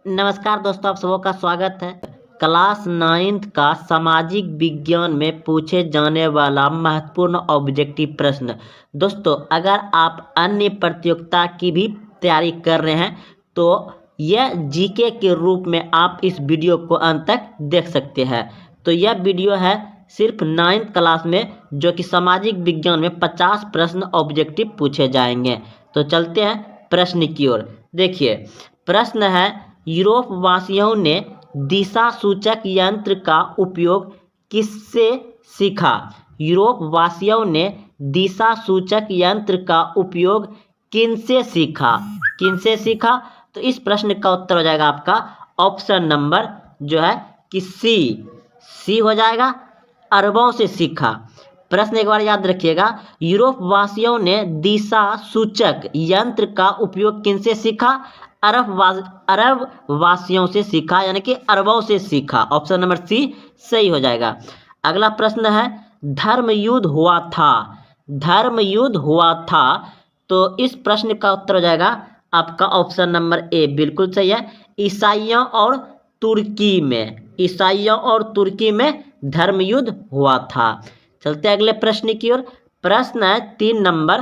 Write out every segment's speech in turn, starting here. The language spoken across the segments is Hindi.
नमस्कार दोस्तों, आप सबों का स्वागत है। क्लास 9th का सामाजिक विज्ञान में पूछे जाने वाला महत्वपूर्ण ऑब्जेक्टिव प्रश्न। दोस्तों, अगर आप अन्य प्रतियोगिता की भी तैयारी कर रहे हैं तो यह जीके के रूप में आप इस वीडियो को अंत तक देख सकते हैं। तो यह वीडियो है सिर्फ 9th क्लास में, जो कि सामाजिक विज्ञान में 50 प्रश्न ऑब्जेक्टिव पूछे जाएंगे। तो चलते हैं प्रश्न की ओर। देखिए, प्रश्न है, यूरोप वासियों ने दिशा सूचक यंत्र का उपयोग किससे सीखा? यूरोप वासियों ने दिशा सूचक यंत्र का उपयोग किनसे सीखा? किनसे सीखा? तो इस प्रश्न का उत्तर हो जाएगा आपका ऑप्शन नंबर जो है कि सी हो जाएगा, अरबों से सीखा। प्रश्न एक बार याद रखिएगा, यूरोप वासियों ने दिशा सूचक यंत्र का उपयोग किनसे सीखा? अरब वासियों से सीखा, यानी कि अरबों से सीखा। ऑप्शन नंबर सी सही हो जाएगा। अगला प्रश्न है, धर्म युद्ध हुआ था। धर्म युद्ध हुआ था, तो इस प्रश्न का उत्तर हो जाएगा आपका ऑप्शन नंबर ए, बिल्कुल सही है। ईसाइयों और तुर्की में, ईसाइयों और तुर्की में धर्म युद्ध हुआ था। चलते अगले प्रश्न की ओर। प्रश्न है 3 नंबर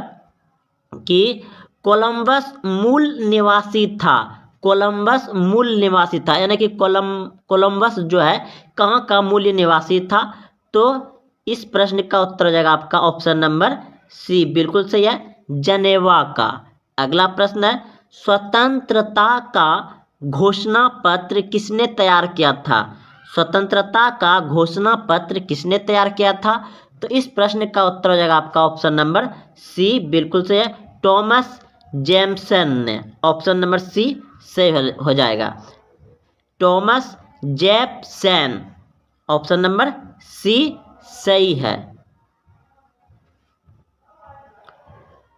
कि कोलंबस मूल निवासी था। कोलंबस मूल निवासी था, यानी कि कोलंबस जो है कहाँ का मूल निवासी था? तो इस प्रश्न का उत्तर हो जाएगा आपका ऑप्शन नंबर सी, बिल्कुल सही है, जनेवा का। अगला प्रश्न है, स्वतंत्रता का घोषणा पत्र किसने तैयार किया था? स्वतंत्रता का घोषणा पत्र किसने तैयार किया था? तो इस प्रश्न का उत्तर हो जाएगा आपका ऑप्शन नंबर सी, बिल्कुल सही है, टॉमस जेम्सन ने। ऑप्शन नंबर सी सही हो जाएगा, Thomas Jameson. Option number C सही है।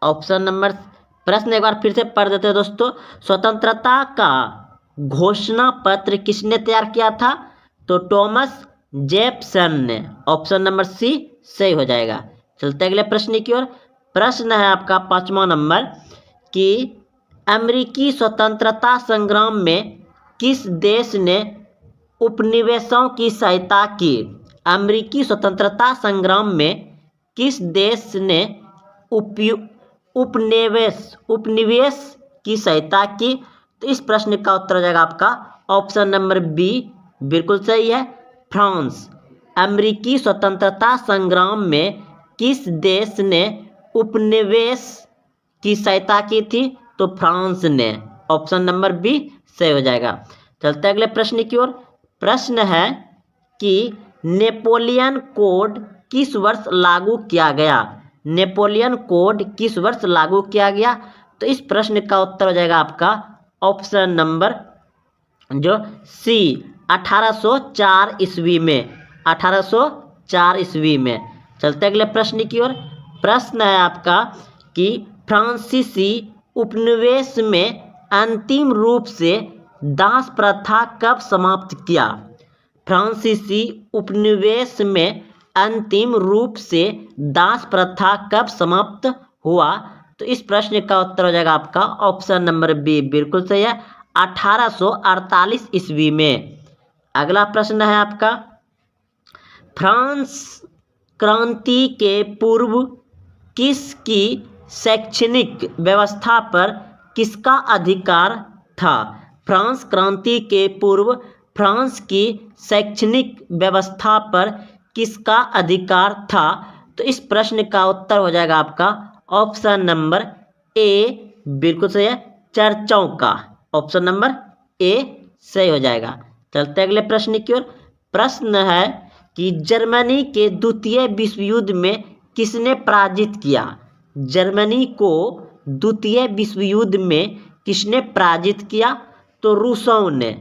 ऑप्शन नंबर, प्रश्न एक बार फिर से पढ़ देते हैं दोस्तों। स्वतंत्रता का घोषणा पत्र किसने तैयार किया था? तो टॉमस जेम्सन ने। ऑप्शन नंबर सी सही हो जाएगा। चलते अगले प्रश्न की ओर। प्रश्न है आपका 5वां नंबर कि अमेरिकी स्वतंत्रता संग्राम में किस देश ने उपनिवेशों की सहायता की? अमेरिकी स्वतंत्रता संग्राम में किस देश ने उपनिवेश की सहायता की? तो इस प्रश्न का उत्तर हो जाएगा आपका ऑप्शन नंबर बी, बिल्कुल सही है, फ्रांस। अमेरिकी स्वतंत्रता संग्राम में किस देश ने उपनिवेश की सहायता की थी? तो फ्रांस ने। ऑप्शन नंबर बी सही हो जाएगा। चलते अगले प्रश्न की ओर। प्रश्न है कि नेपोलियन कोड किस वर्ष लागू किया गया? नेपोलियन कोड किस वर्ष लागू किया गया? तो इस प्रश्न का उत्तर हो जाएगा आपका ऑप्शन नंबर जो सी, 1804 ईस्वी में। 1804 ईस्वी में। चलते अगले प्रश्न की ओर। प्रश्न है आपका कि फ्रांसीसी उपनिवेश में अंतिम रूप से दास प्रथा कब समाप्त किया? फ्रांसीसी उपनिवेश में अंतिम रूप से दास प्रथा कब समाप्त हुआ? तो इस प्रश्न का उत्तर हो जाएगा आपका ऑप्शन नंबर बी, बिल्कुल सही है, 1848 ईस्वी में। अगला प्रश्न है आपका, फ्रांस क्रांति के पूर्व किसकी शैक्षणिक व्यवस्था पर किसका अधिकार था? फ्रांस क्रांति के पूर्व फ्रांस की शैक्षणिक व्यवस्था पर किसका अधिकार था? तो इस प्रश्न का उत्तर हो जाएगा आपका ऑप्शन नंबर ए, बिल्कुल सही है, चर्चों का। ऑप्शन नंबर ए सही हो जाएगा। चलते अगले प्रश्न की ओर। प्रश्न है कि जर्मनी के द्वितीय विश्व युद्ध में किसने पराजित किया? जर्मनी को द्वितीय विश्व युद्ध में किसने पराजित किया? तो रूसों ने।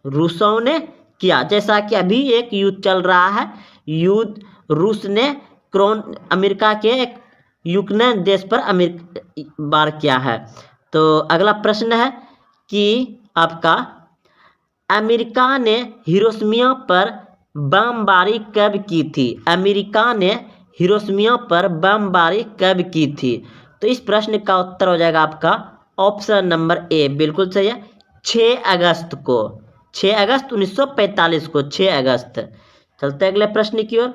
रूसों ने किया। जैसा कि अभी एक युद्ध चल रहा है, युद्ध रूस ने अमेरिका के एक यूक्रेन देश पर वार किया है। तो अगला प्रश्न है कि आपका अमेरिका ने हिरोशिमा पर बमबारी कब की थी? अमेरिका ने हिरोशिमा पर बमबारी कब की थी? तो इस प्रश्न का उत्तर हो जाएगा आपका ऑप्शन नंबर ए, बिल्कुल सही है, 6 अगस्त को, 6 अगस्त 1945 को, 6 अगस्त। चलते अगले प्रश्न की ओर।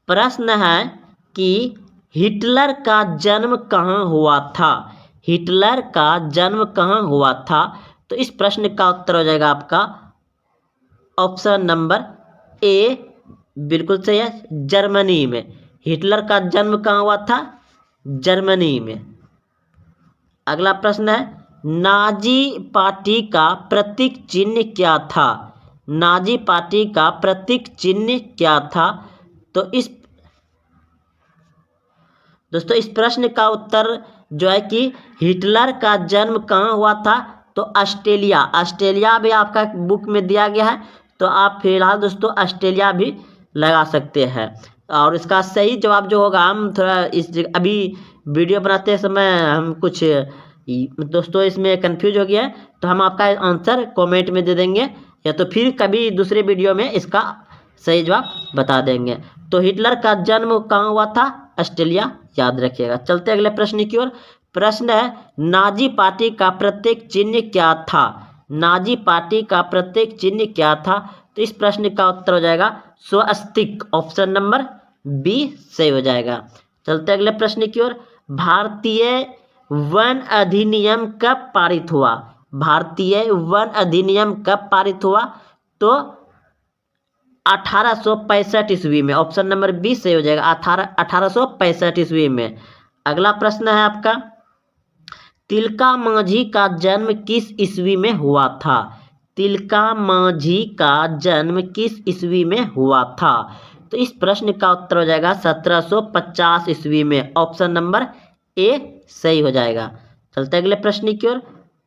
प्रश्न है कि हिटलर का जन्म कहाँ हुआ था? हिटलर का जन्म कहाँ हुआ था? तो इस प्रश्न का उत्तर हो जाएगा आपका ऑप्शन नंबर ए, बिल्कुल सही है, जर्मनी में। हिटलर का जन्म कहाँ हुआ था? जर्मनी में। अगला प्रश्न है, नाजी पार्टी का प्रतीक चिन्ह क्या था? नाजी पार्टी का प्रतीक चिन्ह क्या था? तो दोस्तों इस प्रश्न का उत्तर जो है कि हिटलर का जन्म कहाँ हुआ था? तो ऑस्ट्रेलिया। ऑस्ट्रेलिया भी आपका बुक में दिया गया है, तो आप फिलहाल दोस्तों ऑस्ट्रेलिया भी लगा सकते हैं। और इसका सही जवाब जो होगा, हम थोड़ा अभी वीडियो बनाते समय हम कुछ दोस्तों इसमें कंफ्यूज हो गया है, तो हम आपका आंसर कमेंट में दे देंगे, या तो फिर कभी दूसरे वीडियो में इसका सही जवाब बता देंगे। तो हिटलर का जन्म कहाँ हुआ था? ऑस्ट्रेलिया, याद रखिएगा। चलते अगले प्रश्न की ओर। प्रश्न है, नाजी पार्टी का प्रतीक चिन्ह क्या था? नाजी पार्टी का प्रतीक चिन्ह क्या था? तो इस प्रश्न का उत्तर हो जाएगा स्वस्तिक। ऑप्शन नंबर बी सही हो जाएगा। चलते अगले प्रश्न की ओर। भारतीय वन अधिनियम कब पारित हुआ? भारतीय वन अधिनियम कब पारित हुआ? तो 1865 ईस्वी में। ऑप्शन नंबर बी सही हो जाएगा, 1865 ईस्वी में। अगला प्रश्न है आपका, तिलका मांझी का जन्म किस ईस्वी में हुआ था? तिलका मांझी का जन्म किस ईस्वी में हुआ था? तो इस प्रश्न का उत्तर हो जाएगा 1750 ईस्वी में। ऑप्शन नंबर ए सही हो जाएगा। चलते अगले प्रश्न की ओर।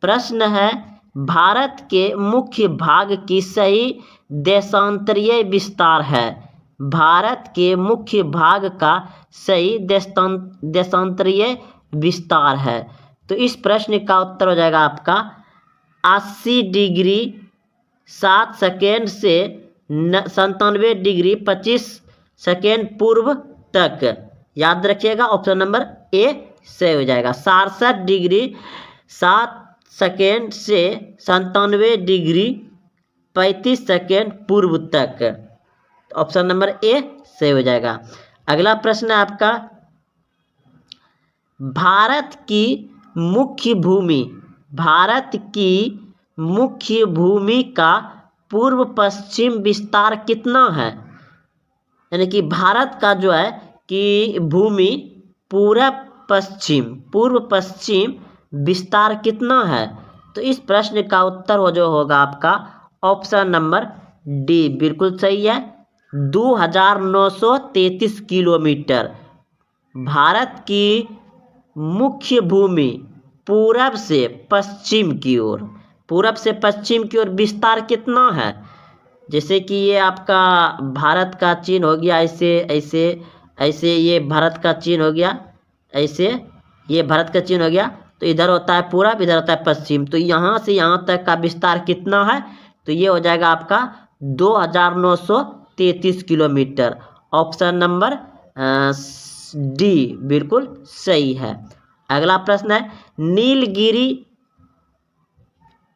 प्रश्न है, भारत के मुख्य भाग की सही देशांतरीय विस्तार है? भारत के मुख्य भाग का सही देशांतरीय विस्तार है? तो इस प्रश्न का उत्तर हो जाएगा आपका 80 डिग्री 7 सेकेंड से 97 डिग्री 25 सेकेंड पूर्व तक। याद रखिएगा, ऑप्शन नंबर ए सही हो जाएगा। 67 डिग्री 7 सेकेंड से 97 डिग्री 35 सेकेंड पूर्व तक। ऑप्शन नंबर ए सही हो जाएगा। अगला प्रश्न है आपका, भारत की मुख्य भूमि, भारत की मुख्य भूमि का पूर्व पश्चिम विस्तार कितना है? यानी कि भारत का जो है कि भूमि पूर्व पश्चिम विस्तार कितना है? तो इस प्रश्न का उत्तर जो होगा आपका ऑप्शन नंबर डी, बिल्कुल सही है, 2933 किलोमीटर। भारत की मुख्य भूमि पूरब से पश्चिम की ओर, पूरब से पश्चिम की ओर विस्तार कितना है? जैसे कि ये आपका भारत का चिन्ह हो गया, ऐसे ऐसे ऐसे, ये भारत का चिन्ह हो गया, ऐसे ये भारत का चिन्ह हो गया, तो इधर होता है पूरब, इधर होता है पश्चिम। तो यहाँ से यहाँ तक का विस्तार कितना है? तो ये हो जाएगा आपका 2933 किलोमीटर। ऑप्शन नंबर डी बिल्कुल सही है। अगला प्रश्न है, नीलगिरी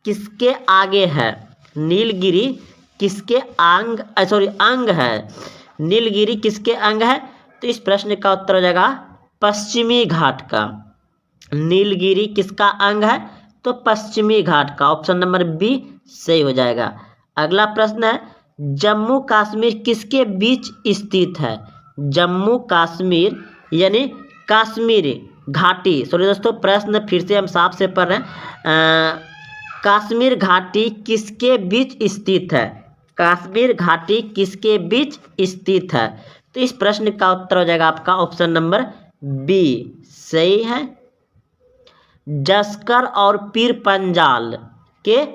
किसके आगे है? नीलगिरी किसके अंग है? नीलगिरी किसके अंग है? तो इस प्रश्न का उत्तर हो जाएगा पश्चिमी घाट का। नीलगिरी किसका अंग है? तो पश्चिमी घाट का। ऑप्शन नंबर बी सही हो जाएगा। अगला प्रश्न है, जम्मू कश्मीर किसके बीच स्थित है? जम्मू कश्मीर यानी कश्मीर घाटी, सॉरी दोस्तों, प्रश्न फिर से हम साफ से पढ़ रहे हैं। कश्मीर घाटी किसके बीच स्थित है? कश्मीर घाटी किसके बीच स्थित है? तो इस प्रश्न का उत्तर हो जाएगा आपका ऑप्शन नंबर बी सही है, जस्कर और पीर पंजाल के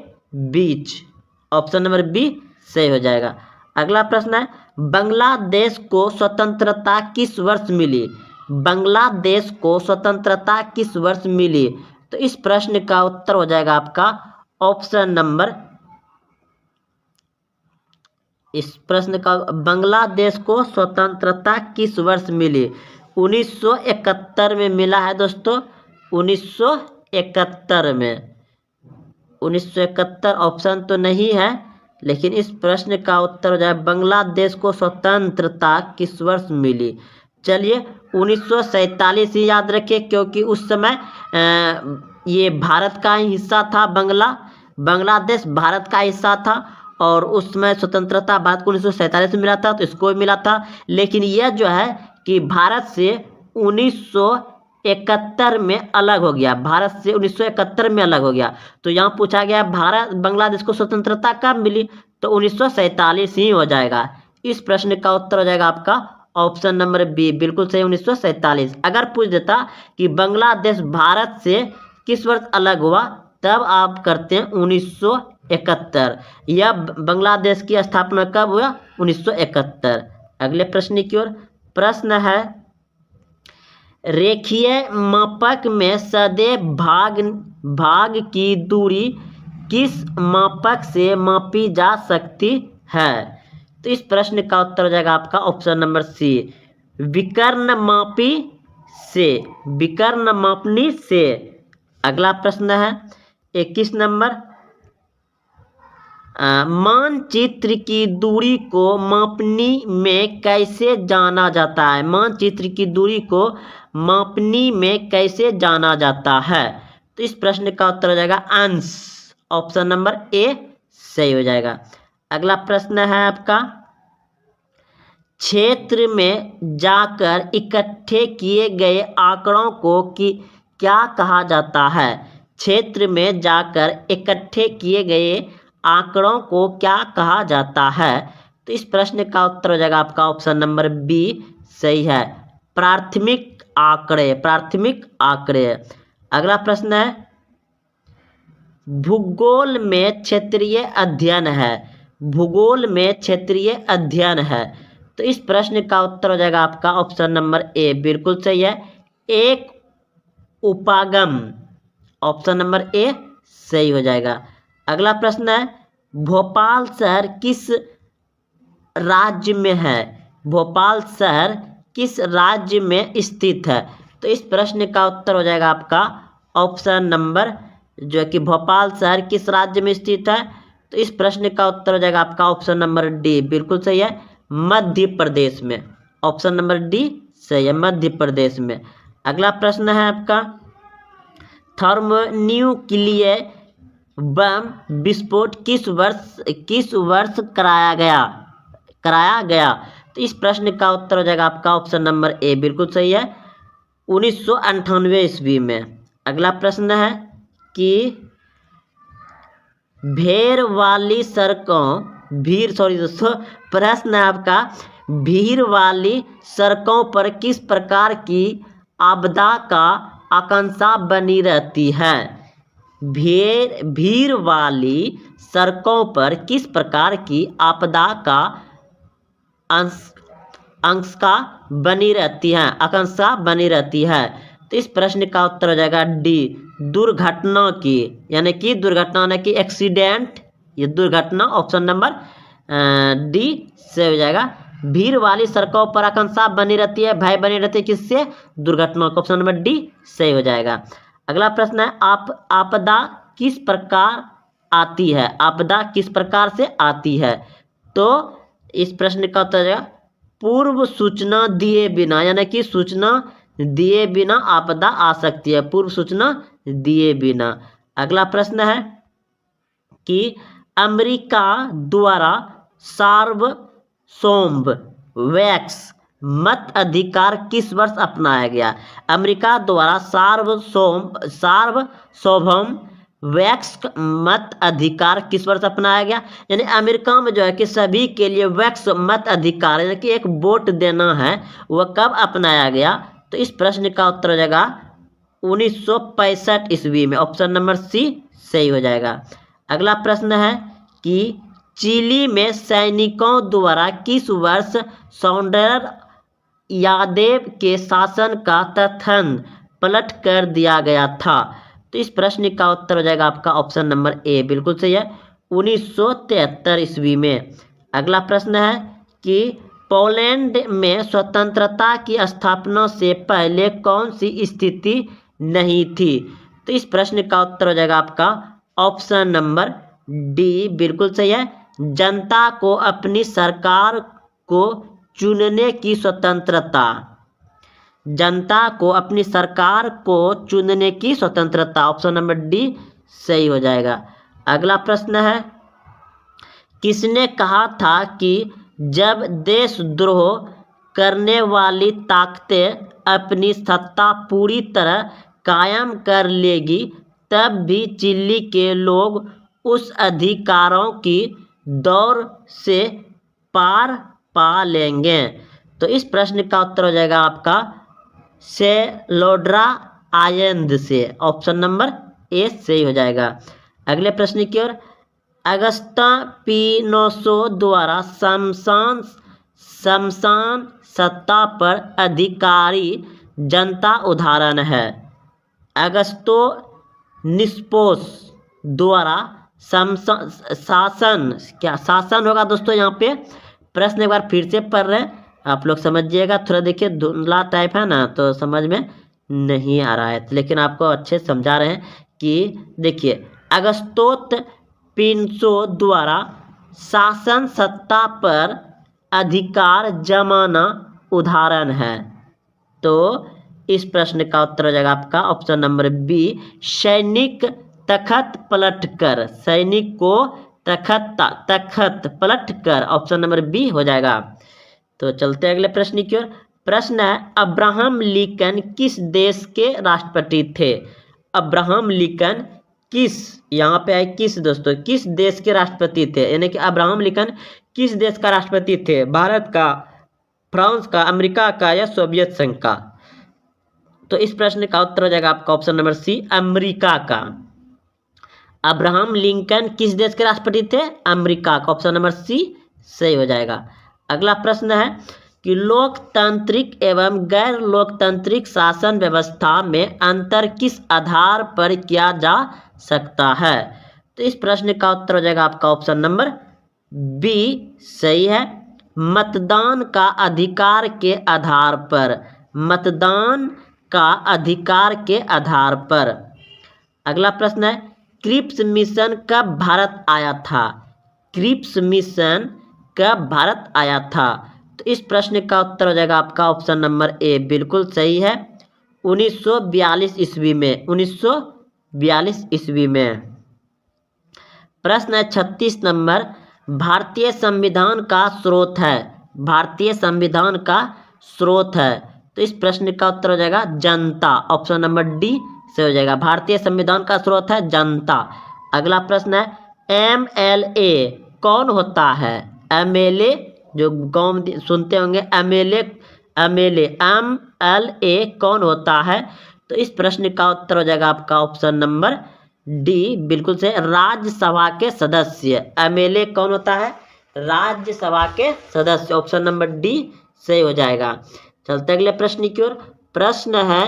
बीच। ऑप्शन नंबर बी सही हो जाएगा। अगला प्रश्न है, बांग्लादेश को स्वतंत्रता किस वर्ष मिली? बांग्लादेश को स्वतंत्रता किस वर्ष मिली? तो इस प्रश्न का उत्तर हो जाएगा आपका ऑप्शन नंबर, इस प्रश्न का बांग्लादेश को स्वतंत्रता किस वर्ष मिली? 1971 में मिला है दोस्तों, 1971 में। 1971 ऑप्शन तो नहीं है, लेकिन इस प्रश्न का उत्तर हो जाए बांग्लादेश को स्वतंत्रता किस वर्ष मिली। चलिए 1947 ही याद रखिए, क्योंकि उस समय ये भारत का ही हिस्सा था। बांग्लादेश भारत का हिस्सा था और उस समय स्वतंत्रता भारत को 1947 में मिला था, तो इसको भी मिला था। लेकिन यह जो है कि भारत से 1971 में अलग हो गया, भारत से 1971 में अलग हो गया। तो यहाँ पूछा गया बांग्लादेश को स्वतंत्रता कब मिली, तो 1947 ही हो जाएगा। इस प्रश्न का उत्तर हो जाएगा आपका ऑप्शन नंबर बी, बिल्कुल सही, 1947। अगर पूछ देता कि बांग्लादेश भारत से किस वर्ष अलग हुआ, तब आप करते हैं 1971। यह बांग्लादेश की स्थापना कब हुआ, 1971। अगले प्रश्न की ओर। प्रश्न है रेखीय मापक में सदैव भाग की दूरी किस मापक से मापी जा सकती है। तो इस प्रश्न का उत्तर हो जाएगा आपका ऑप्शन नंबर सी, विकर्ण मापनी से। अगला प्रश्न है 21 नंबर, मानचित्र की दूरी को मापनी में कैसे जाना जाता है। मानचित्र की दूरी को मापनी में कैसे जाना जाता है। तो इस प्रश्न का उत्तर हो जाएगा अंश, ऑप्शन नंबर ए सही हो जाएगा। अगला प्रश्न है आपका, क्षेत्र में जाकर इकट्ठे किए गए आंकड़ों को क्या कहा जाता है। क्षेत्र में जाकर इकट्ठे किए गए आंकड़ों को क्या कहा जाता है। तो इस प्रश्न का उत्तर हो जाएगा आपका ऑप्शन नंबर बी सही है, प्राथमिक आंकड़े। अगला प्रश्न है, भूगोल में क्षेत्रीय अध्ययन है। तो इस प्रश्न का उत्तर हो जाएगा आपका ऑप्शन नंबर ए, बिल्कुल सही है, एक उपागम, ऑप्शन नंबर ए सही हो जाएगा। अगला प्रश्न है, भोपाल शहर किस राज्य में है। भोपाल शहर किस राज्य में स्थित है। तो इस प्रश्न का उत्तर हो जाएगा आपका ऑप्शन नंबर, जो है कि भोपाल शहर किस राज्य में स्थित है। तो इस प्रश्न का उत्तर हो जाएगा आपका ऑप्शन नंबर डी, बिल्कुल सही है, मध्य प्रदेश में, ऑप्शन नंबर डी सही है, मध्य प्रदेश में। अगला प्रश्न है आपका, थर्मोन्यूक्लियर बम विस्फोट किस वर्ष कराया गया। तो इस प्रश्न का उत्तर हो जाएगा आपका ऑप्शन नंबर ए, बिल्कुल सही है, 1998 ईस्वी में। अगला प्रश्न है कि प्रश्न है आपका, भीड़ वाली सड़कों पर किस प्रकार की आपदा का आशंका बनी रहती है। भीड़ वाली सड़कों पर किस प्रकार की आपदा का आशंका बनी रहती है। तो इस प्रश्न का उत्तर हो जाएगा डी, दुर्घटना की, यानी कि दुर्घटना न कि एक्सीडेंट, ये दुर्घटना, ऑप्शन नंबर डी से हो जाएगा। भीड़ वाली सड़कों पर आशंका बनी रहती है, भय बनी रहती है, किससे, दुर्घटना, ऑप्शन नंबर डी सही हो जाएगा। अगला प्रश्न है, आपदा किस प्रकार से आती है। तो इस प्रश्न का उत्तर है पूर्व सूचना दिए बिना, यानी कि सूचना दिए बिना आपदा आ सकती है, पूर्व सूचना दिए बिना। अगला प्रश्न है कि अमेरिका द्वारा सार्वभौम मत अधिकार किस वर्ष अपनाया गया। अमेरिका द्वारा सार्वभौम मत अधिकार किस वर्ष अपनाया गया। यानी अमेरिका में जो है कि सभी के लिए मत अधिकार, यानी कि एक वोट देना है, वह कब अपनाया गया। तो इस प्रश्न का उत्तर हो जाएगा 1965 ईस्वी में, ऑप्शन नंबर सी सही हो जाएगा। अगला प्रश्न है कि चिली में सैनिकों द्वारा किस वर्ष सौंदर्य यादेव के शासन का तथन पलट कर दिया गया था। तो इस प्रश्न का उत्तर हो जाएगा आपका ऑप्शन नंबर ए, बिल्कुल सही है, 1973 ईस्वी में। अगला प्रश्न है कि पोलैंड में स्वतंत्रता की स्थापना से पहले कौन सी स्थिति नहीं थी। तो इस प्रश्न का उत्तर हो जाएगा आपका ऑप्शन नंबर डी बिल्कुल सही है। जनता को अपनी सरकार को चुनने की स्वतंत्रता, जनता को अपनी सरकार को चुनने की स्वतंत्रता, ऑप्शन नंबर डी सही हो जाएगा। अगला प्रश्न है, किसने कहा था कि जब देशद्रोह करने वाली ताकतें अपनी सत्ता पूरी तरह कायम कर लेगी तब भी चिली के लोग उस अधिकारों की दौर से पार पा लेंगे? तो इस प्रश्न का उत्तर हो जाएगा आपका सेलोड्रा आयंद से, ऑप्शन नंबर ए सही हो जाएगा। अगले प्रश्न की ओर, अगस्ता पिनोसो द्वारा शमशान सत्ता पर अधिकारी जनता उदाहरण है। अगस्तो निस्पोस द्वारा शासन, क्या शासन होगा दोस्तों? यहाँ पे प्रश्न एक बार फिर से पढ़ रहे हैं, आप लोग समझिएगा। थोड़ा देखिए धुंधला टाइप है ना, तो समझ में नहीं आ रहा है, लेकिन आपको अच्छे समझा रहे हैं कि देखिए, अगस्तोत पिनसो द्वारा शासन सत्ता पर अधिकार जमाना उदाहरण है। तो इस प्रश्न का उत्तर हो जाएगा आपका ऑप्शन नंबर बी, सैनिक तख्त पलटकर, सैनिक को तख्त पलटकर, ऑप्शन नंबर बी हो जाएगा। तो चलते हैं अगले प्रश्न की ओर। प्रश्न है, अब्राहम लिंकन किस देश के राष्ट्रपति थे? अब्राहम लिंकन किस, यहाँ पे है किस दोस्तों, किस देश के राष्ट्रपति थे? यानी कि अब्राहम लिंकन किस देश का राष्ट्रपति थे? भारत का, फ्रांस का, अमेरिका का या सोवियत संघ का? तो इस प्रश्न का उत्तर हो जाएगा आपका ऑप्शन नंबर सी, अमेरिका का। अब्राहम लिंकन किस देश के राष्ट्रपति थे? अमेरिका का, ऑप्शन नंबर सी सही हो जाएगा। अगला प्रश्न है कि लोकतांत्रिक एवं गैर लोकतांत्रिक शासन व्यवस्था में अंतर किस आधार पर किया जा सकता है? तो इस प्रश्न का उत्तर हो जाएगा आपका ऑप्शन नंबर बी सही है, मतदान का अधिकार के आधार पर, मतदान का अधिकार के आधार पर। अगला प्रश्न है, क्रिप्स मिशन कब भारत आया था? क्रिप्स मिशन कब भारत आया था? तो इस प्रश्न का उत्तर हो जाएगा आपका ऑप्शन नंबर ए बिल्कुल सही है, 1942 ईस्वी में, 1942 ईस्वी में। प्रश्न है 36 नंबर, भारतीय संविधान का स्रोत है, भारतीय संविधान का स्रोत है। तो इस प्रश्न का उत्तर हो जाएगा जनता, ऑप्शन नंबर डी से हो जाएगा। भारतीय संविधान का स्रोत है जनता। अगला प्रश्न है, एमएलए कौन होता है? एमएलए जो गाँव में सुनते होंगे, एमएलए कौन होता है? तो इस प्रश्न का उत्तर हो जाएगा आपका ऑप्शन नंबर डी बिल्कुल से, राज्यसभा के सदस्य। एमएलए कौन होता है? राज्यसभा के सदस्य, ऑप्शन नंबर डी सही हो जाएगा। चलते अगले प्रश्न की ओर। प्रश्न है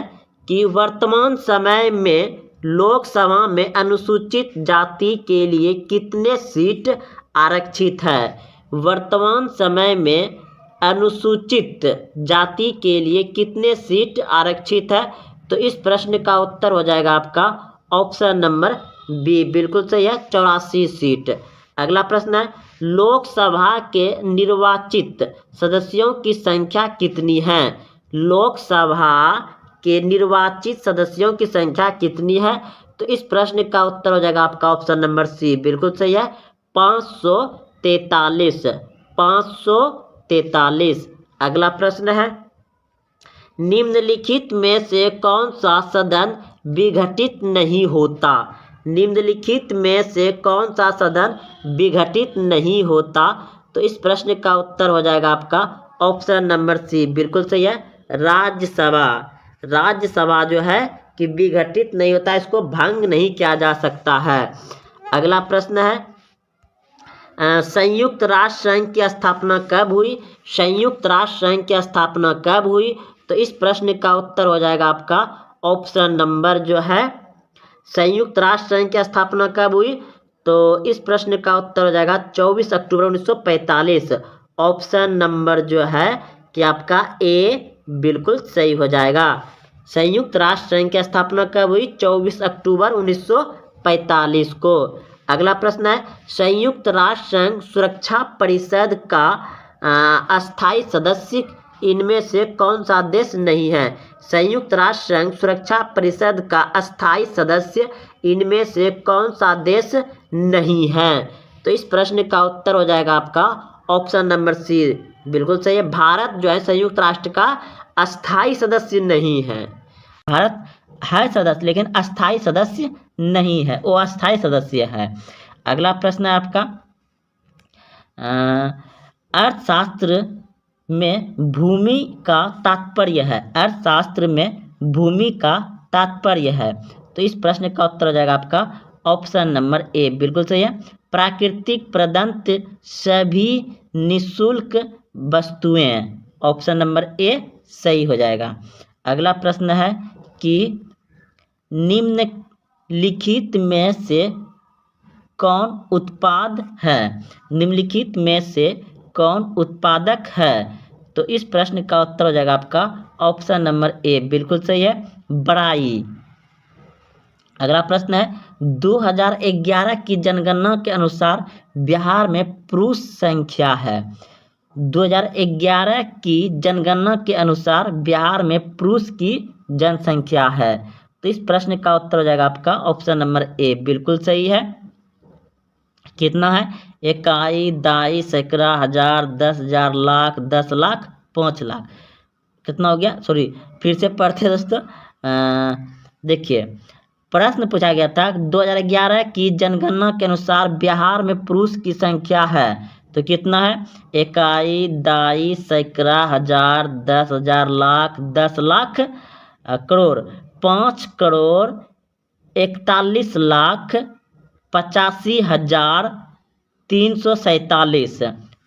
कि वर्तमान समय में लोकसभा में अनुसूचित जाति के लिए कितने सीट आरक्षित है? वर्तमान समय में अनुसूचित जाति के लिए कितने सीट आरक्षित है? तो इस प्रश्न का उत्तर हो जाएगा आपका ऑप्शन नंबर बी बिल्कुल सही है, 84 सीट। अगला प्रश्न है, लोकसभा के निर्वाचित सदस्यों की संख्या कितनी है? लोकसभा के निर्वाचित सदस्यों की संख्या कितनी है? तो इस प्रश्न का उत्तर हो जाएगा आपका ऑप्शन नंबर सी बिल्कुल सही है, 543, 543। अगला प्रश्न है, निम्नलिखित में से कौन सा सदन विघटित नहीं होता? निम्नलिखित में से कौन सा सदन विघटित नहीं होता? तो इस प्रश्न का उत्तर हो जाएगा आपका ऑप्शन नंबर सी बिल्कुल सही है, राज्यसभा। राज्यसभा जो है कि विघटित नहीं होता, इसको भंग नहीं किया जा सकता है। अगला प्रश्न है, संयुक्त राष्ट्र संघ की स्थापना कब हुई? संयुक्त राष्ट्र संघ की स्थापना कब हुई? तो इस प्रश्न का उत्तर हो जाएगा आपका ऑप्शन नंबर जो है, संयुक्त राष्ट्र संघ की स्थापना कब हुई? तो इस प्रश्न का उत्तर हो जाएगा 24 अक्टूबर 1945। ऑप्शन नंबर जो है कि आपका ए बिल्कुल सही हो जाएगा। संयुक्त राष्ट्र संघ की स्थापना कब हुई? 24 अक्टूबर 1945 को। अगला प्रश्न है संयुक्त राष्ट्र संघ सुरक्षा परिषद का अस्थायी सदस्य इनमें से कौन सा देश नहीं है। संयुक्त राष्ट्र संघ सुरक्षा परिषद का अस्थायी सदस्य इनमें से कौन सा देश नहीं है। तो इस प्रश्न का उत्तर हो जाएगा आपका ऑप्शन नंबर सी, बिल्कुल सही है। भारत जो है संयुक्त राष्ट्र का अस्थायी सदस्य नहीं है। भारत है सदस्य लेकिन अस्थायी सदस्य नहीं है, वो अस्थायी सदस्य है। अगला प्रश्न है आपका अर्थशास्त्र में भूमि का तात्पर्य है। अर्थशास्त्र में भूमि का तात्पर्य है। तो इस प्रश्न का उत्तर हो जाएगा आपका ऑप्शन नंबर ए, बिल्कुल सही है। प्राकृतिक प्रदत्त सभी निःशुल्क वस्तुएं, ऑप्शन नंबर ए सही हो जाएगा। अगला प्रश्न है कि निम्नलिखित में से कौन उत्पाद है। निम्नलिखित में से कौन उत्पादक है। तो इस प्रश्न का उत्तर हो जाएगा आपका ऑप्शन नंबर ए, बिल्कुल सही है, बड़ाई। अगला प्रश्न है 2011 की जनगणना के अनुसार बिहार में पुरुष संख्या है। 2011 की जनगणना के अनुसार बिहार में पुरुष की जनसंख्या है। तो इस प्रश्न का उत्तर हो जाएगा आपका ऑप्शन नंबर ए, बिल्कुल सही है। कितना है, इकाई, दाई, सैकड़ा, हजार, 10,000, लाख, 10 लाख, 5 लाख, कितना हो गया, सॉरी फिर से पढ़ते दोस्तों। देखिए प्रश्न पूछा गया था 2011 की जनगणना के अनुसार बिहार में पुरुष की संख्या है तो कितना है, इकाई, दाई, सैकड़ा, हजार, 10,000, lakh, 10 lakh, crore. 5,41,85,347।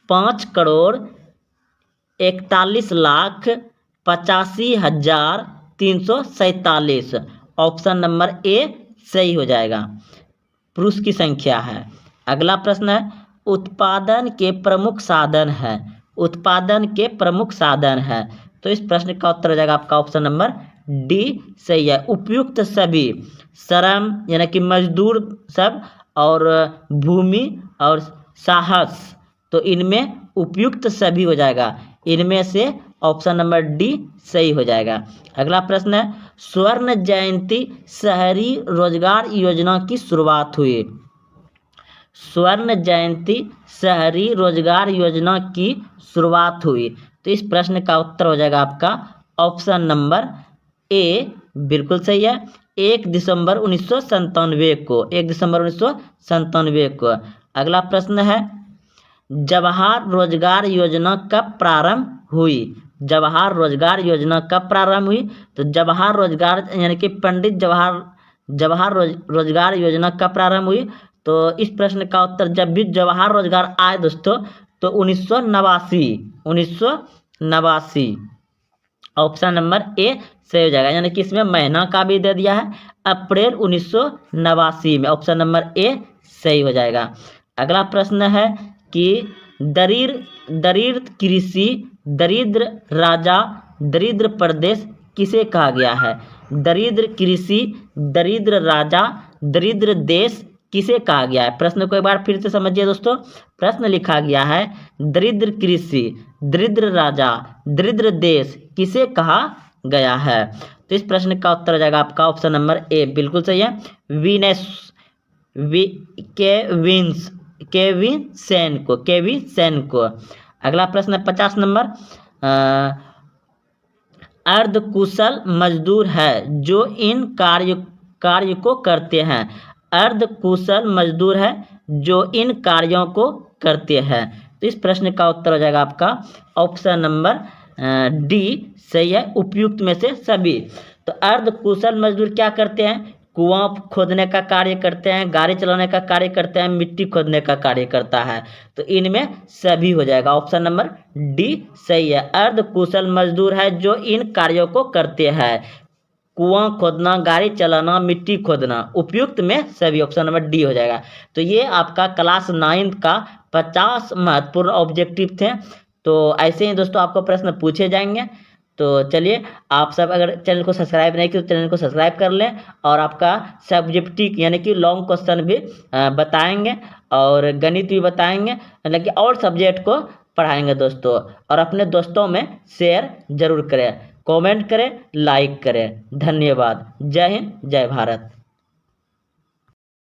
5,41,85,347। Option number A सही हो जाएगा, पुरुष की संख्या है। अगला प्रश्न है उत्पादन के प्रमुख साधन है। उत्पादन के प्रमुख साधन है। तो इस प्रश्न का उत्तर हो जाएगा आपका ऑप्शन नंबर डी सही है। उपयुक्त सभी, श्रम यानी कि मजदूर सब, और भूमि और साहस, तो इनमें उपयुक्त सभी हो जाएगा। इनमें से ऑप्शन नंबर डी सही हो जाएगा। अगला प्रश्न है स्वर्ण जयंती शहरी रोजगार योजना की शुरुआत हुई। स्वर्ण जयंती शहरी रोजगार योजना की शुरुआत हुई। तो इस प्रश्न का उत्तर हो जाएगा आपका ऑप्शन नंबर ए, बिल्कुल सही है। 1 दिसंबर 1997 को, 1 दिसंबर 1997 को। अगला प्रश्न है जवाहर रोजगार योजना कब प्रारंभ हुई। जवाहर रोजगार योजना कब प्रारंभ हुई। तो जवाहर रोजगार यानी कि पंडित जवाहर रोजगार योजना कब प्रारंभ हुई। तो इस प्रश्न का उत्तर जब भी जवाहर रोजगार आए दोस्तों तो 1989। ऑप्शन नंबर ए सही हो जाएगा, यानी कि इसमें महीना का भी दे दिया है, अप्रैल 1989 में। ऑप्शन नंबर ए सही हो जाएगा। अगला प्रश्न है कि दरिद्र कृषि, दरिद्र राजा, दरिद्र प्रदेश किसे कहा गया है। दरिद्र कृषि, दरिद्र राजा, दरिद्र देश किसे कहा गया है। प्रश्न को एक बार फिर से समझिए दोस्तों। प्रश्न लिखा गया है दरिद्र कृषि, दरिद्र राजा, दरिद्र देश किसे कहा गया है। तो इस प्रश्न का उत्तर हो जाएगा आपका ऑप्शन नंबर ए, बिल्कुल सही है, केविन सेन को। अगला प्रश्न है 50 नंबर अर्धकुशल मजदूर है जो इन कार्य को करते हैं। अर्धकुशल मजदूर है जो इन कार्यों को करते हैं। तो इस प्रश्न का उत्तर हो जाएगा आपका ऑप्शन नंबर डी सही है, उपयुक्त में से सभी। तो अर्धकुशल मजदूर क्या करते हैं, कुआं खोदने का कार्य करते हैं, गाड़ी चलाने का कार्य करते हैं, मिट्टी खोदने का कार्य करता है। तो इनमें सभी हो जाएगा, ऑप्शन नंबर डी सही है। अर्धकुशल मजदूर है जो इन कार्यों को करते हैं, कुआं खोदना, गाड़ी चलाना, मिट्टी खोदना, उपयुक्त में सभी, ऑप्शन नंबर डी हो जाएगा। तो ये आपका क्लास 9 का 50 महत्वपूर्ण ऑब्जेक्टिव थे। तो ऐसे ही दोस्तों आपको प्रश्न पूछे जाएंगे। तो चलिए, आप सब अगर चैनल को सब्सक्राइब नहीं किया तो चैनल को सब्सक्राइब कर लें, और आपका सब्जेक्टिव यानी कि लॉन्ग क्वेश्चन भी बताएंगे, और गणित भी बताएंगे, यानी कि और सब्जेक्ट को पढ़ाएंगे दोस्तों। और अपने दोस्तों में शेयर जरूर करें, कमेंट करें, लाइक करें। धन्यवाद। जय हिंद, जय भारत।